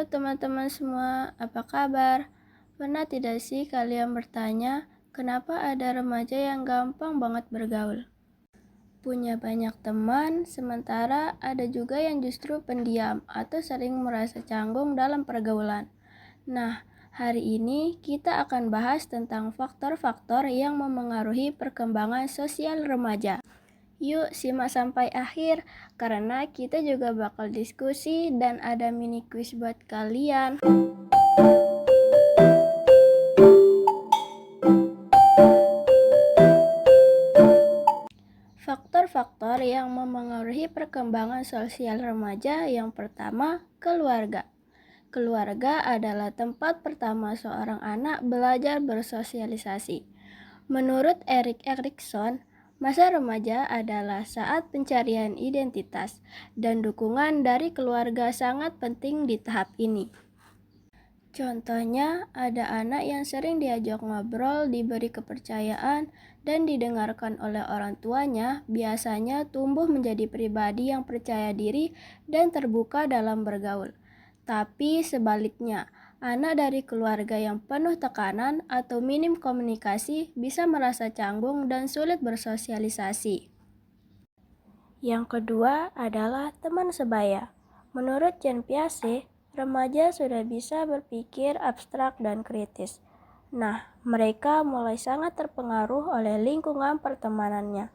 teman-teman semua, apa kabar? Pernah tidak sih kalian bertanya, kenapa ada remaja yang gampang banget bergaul? Punya banyak teman, sementara ada juga yang justru pendiam atau sering merasa canggung dalam pergaulan. Nah, hari ini kita akan bahas tentang faktor-faktor yang memengaruhi perkembangan sosial remaja. Yuk simak sampai akhir, karena kita juga bakal diskusi dan ada mini quiz buat kalian. Faktor-faktor yang memengaruhi perkembangan sosial remaja yang pertama, keluarga. Keluarga adalah tempat pertama seorang anak belajar bersosialisasi. Menurut Erik Erikson, masa remaja adalah saat pencarian identitas dan dukungan dari keluarga sangat penting di tahap ini. Contohnya, ada anak yang sering diajak ngobrol, diberi kepercayaan, dan didengarkan oleh orang tuanya, biasanya tumbuh menjadi pribadi yang percaya diri dan terbuka dalam bergaul. Tapi sebaliknya, anak dari keluarga yang penuh tekanan atau minim komunikasi bisa merasa canggung dan sulit bersosialisasi. Yang kedua adalah teman sebaya. Menurut Jean Piaget, remaja sudah bisa berpikir abstrak dan kritis. Nah, mereka mulai sangat terpengaruh oleh lingkungan pertemanannya.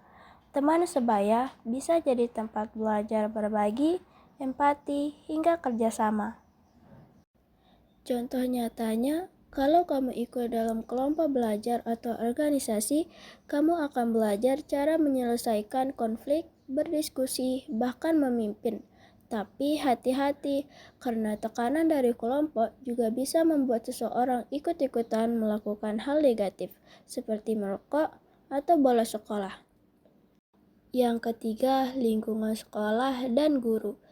Teman sebaya bisa jadi tempat belajar berbagi, empati, hingga kerjasama. Contoh nyatanya, kalau kamu ikut dalam kelompok belajar atau organisasi, kamu akan belajar cara menyelesaikan konflik, berdiskusi, bahkan memimpin. Tapi hati-hati, karena tekanan dari kelompok juga bisa membuat seseorang ikut-ikutan melakukan hal negatif, seperti merokok atau bolos sekolah. Yang ketiga, lingkungan sekolah dan guru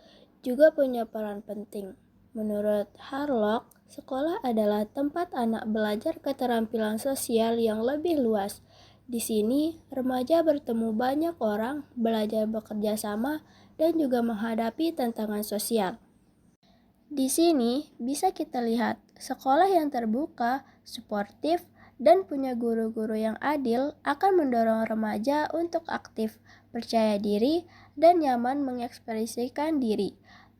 juga punya peran penting. Menurut Harlock, sekolah adalah tempat anak belajar keterampilan sosial yang lebih luas. Di sini, remaja bertemu banyak orang, belajar bekerja sama, dan juga menghadapi tantangan sosial. Di sini bisa kita lihat sekolah yang terbuka, suportif, dan punya guru-guru yang adil akan mendorong remaja untuk aktif, percaya diri, dan nyaman mengekspresikan diri.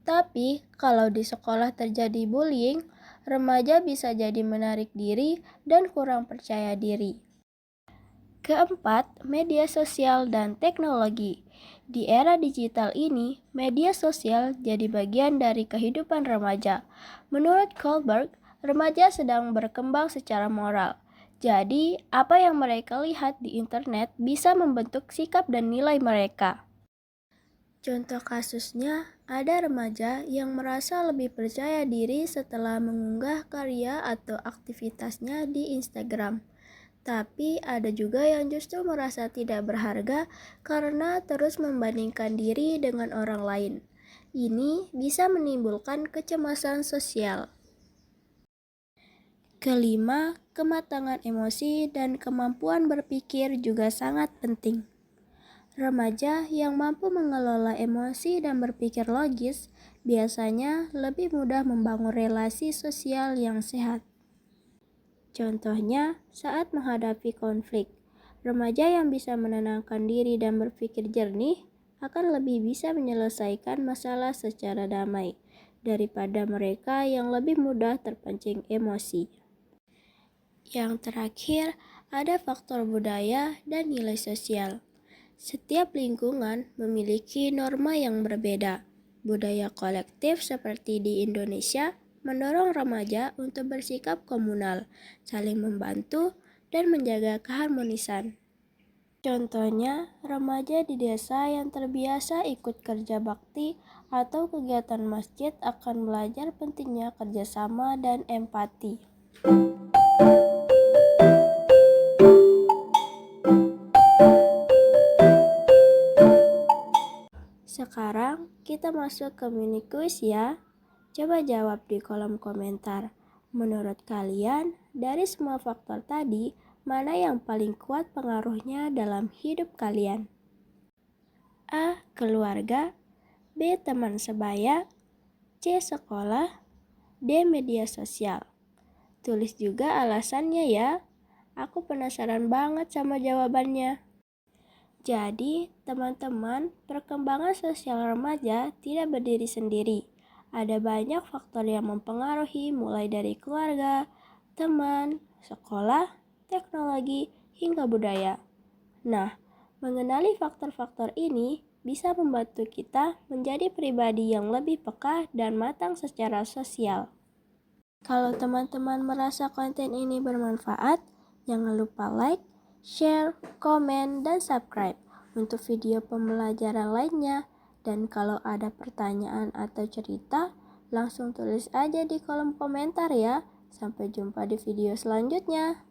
Tapi kalau di sekolah terjadi bullying, remaja bisa jadi menarik diri dan kurang percaya diri. Keempat, media sosial dan teknologi. Di era digital ini, media sosial jadi bagian dari kehidupan remaja. Menurut Kohlberg, remaja sedang berkembang secara moral. Jadi, apa yang mereka lihat di internet bisa membentuk sikap dan nilai mereka. Contoh kasusnya, ada remaja yang merasa lebih percaya diri setelah mengunggah karya atau aktivitasnya di Instagram. Tapi ada juga yang justru merasa tidak berharga karena terus membandingkan diri dengan orang lain. Ini bisa menimbulkan kecemasan sosial. Kelima, kematangan emosi dan kemampuan berpikir juga sangat penting. Remaja yang mampu mengelola emosi dan berpikir logis biasanya lebih mudah membangun relasi sosial yang sehat. Contohnya, saat menghadapi konflik, remaja yang bisa menenangkan diri dan berpikir jernih akan lebih bisa menyelesaikan masalah secara damai daripada mereka yang lebih mudah terpancing emosi. Yang terakhir, ada faktor budaya dan nilai sosial. Setiap lingkungan memiliki norma yang berbeda. Budaya kolektif seperti di Indonesia mendorong remaja untuk bersikap komunal, saling membantu, dan menjaga keharmonisan. Contohnya, remaja di desa yang terbiasa ikut kerja bakti atau kegiatan masjid akan belajar pentingnya kerjasama dan empati. Sekarang kita masuk ke mini quiz ya. Coba jawab di kolom komentar. Menurut kalian, dari semua faktor tadi, mana yang paling kuat pengaruhnya dalam hidup kalian? A. Keluarga. B. Teman sebaya. C. Sekolah. di media sosial? Tulis juga alasannya ya. Aku penasaran banget sama jawabannya. Jadi, teman-teman, perkembangan sosial remaja tidak berdiri sendiri. Ada banyak faktor yang mempengaruhi mulai dari keluarga, teman, sekolah, teknologi, hingga budaya. Nah, mengenali faktor-faktor ini bisa membantu kita menjadi pribadi yang lebih peka dan matang secara sosial. Kalau teman-teman merasa konten ini bermanfaat, jangan lupa like, share, komen, dan subscribe untuk video pembelajaran lainnya. Dan kalau ada pertanyaan atau cerita, langsung tulis aja di kolom komentar ya. Sampai jumpa di video selanjutnya.